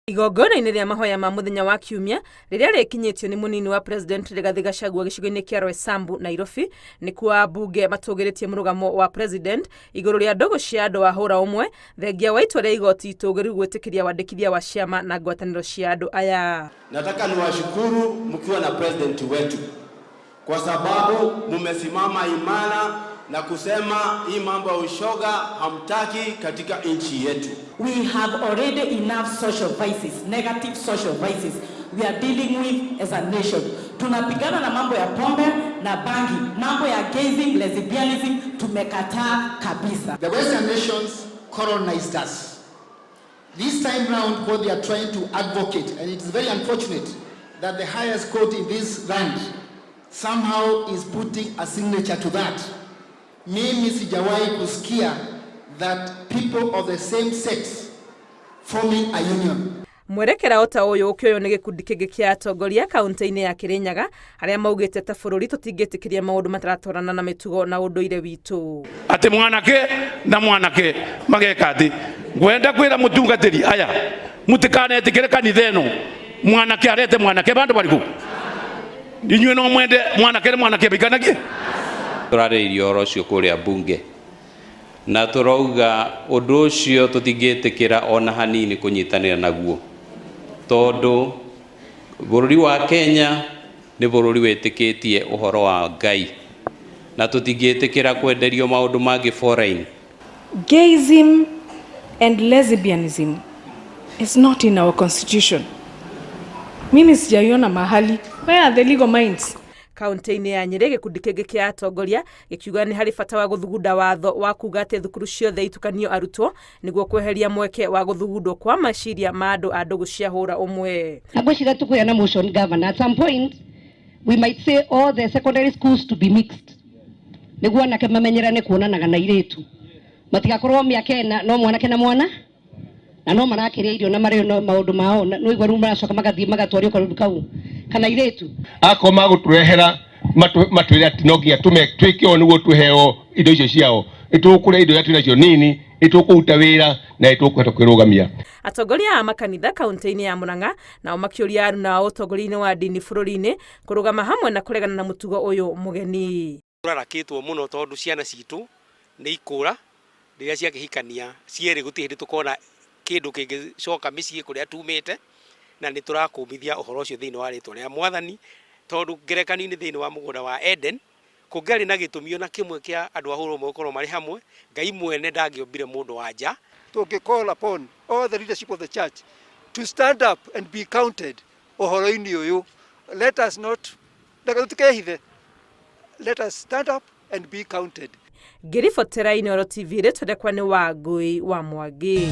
Igongona-inĩ rĩa mahoya ma mũthenya wa kiumia rĩrĩa rĩkinyĩtio nĩ mũnini wa president Rigathi Gachagua gĩcigo-inĩ kĩa Roysambu, Nairobi, nĩkuo ambunge matũgĩrĩtie mũrũgamo wa president igũrũ rĩa ndũgũ cia andũ a hũra ũmwe thengia wa itua rĩa igoti itũgĩru gwĩtĩkĩria wandĩkithia wa ciama na ngwatanĩro cia andũ aya. Nataka niwashukuru mkiwa na president wetu kwa sababu mumesimama imara na kusema hii mambo ya ushoga hamtaki katika nchi yetu. We have already enough social vices, negative social vices we are dealing with as a nation. Tunapigana na mambo ya pombe na bangi, mambo ya gazing, lesbianism tumekataa kabisa. The Western nations colonized us. This time round what they are trying to advocate, and it is very unfortunate that the highest court in this land somehow is putting a signature to that. Mimi sijawahi kusikia that people of the same sex forming a union. Mwerekera ota ũyũ ũkĩoywo nĩ gĩkundi kĩngĩ kĩa atongoria kaunti-inĩ ya Kirinyaga arĩa maugĩte ta bũrũri tũtingĩtĩkĩria maũndũ mataratwarana na mĩtugo na ũndũire witũ. Atĩ mwanake mageka atĩ ngwenda kwĩra mũtungatĩri aya mũtikanetĩkĩre kanitha ĩno mwanake arete mwanake bandũ barĩkũ inyuĩ no mwende mwanake bikanagie. Tũrarĩrĩria ũhoro ũcio kũrĩa bunge na tũrauga ũndũ ũcio tũtingĩtĩkĩra ona hanini kũnyitanĩra naguo tondũ bũrũri wa Kenya nĩ bũrũri wĩtĩkĩtie ũhoro wa Ngai na tũtingĩtĩkĩra kwenderio maũndũ mangĩ foreign. Gayism and lesbianism is not in our constitution. Mimi sijaiona mahali. Where are the legal minds? Kaunti-inĩ ya Nyeri gĩkundi kĩngĩ kĩa atongoria gĩkiuga nĩ harĩ bata wa gũthugunda watho wa kuga atĩ thukuru ciothe itukanio arutwo nĩguo kweheria mweke wa gũthugundwo kwa maciria ma andũ a ndũgũ cia hũra ũmwe. Ngwĩciria tũkũheana motion governor, at some point we might say all the secondary schools to be mixed nĩguo anake mamenyerane kuonanaga na airĩtu matigakorwo mĩaka ĩna no mwanake na mwana na no marakĩrĩa irio na marĩ maũndũ mao no igwa rĩu maracoka magathiĩ magatwario kaũndũ kau kana airĩtu ako magũtũrehera matwĩre atĩ no nginya twĩke ũũ nĩguo tũheo indo icio ciao ĩtũkũrĩa indo iria twĩ nacio nini ĩtũkũruta wĩra na ĩtũkũhota kwĩrũgamia. Atongoria a makanitha kaunti-inĩ ya Murang'a nao makĩũria aruna a ũtongoria-inĩ wa ndini bũrũri-inĩ kũrũgama hamwe na kũregana na mũtugo ũyũ mũgeni. Tũrarakĩtwo mũno tondũ ciana citũ nĩ ikũra rĩrĩa ciakĩhikania cierĩ gũtirĩ hĩndĩ tũkona kĩndũ kĩngĩcoka mĩciĩ kũrĩa tumĩte na nĩ tũrakũmithia ũhoro ũcio thĩinĩ wa rĩtwa rĩa Mwathani tondũ ngerekano-inĩ thĩinĩ wa mũgũnda wa Eden kũngĩarĩ na gĩtũmi ona kĩmwe kĩa andũ a hũra ũmwe gũkorwo marĩ hamwe Ngai mwene ndangĩombire mũndũ wa nja. To call upon all the leadership of the church to stand up and be counted ũhoro-inĩ ũyũ. Let us not let us stand up and be counted. Ngĩribotera Inooro TV rĩtwendekwa nĩ Wangũi wa Mwangi.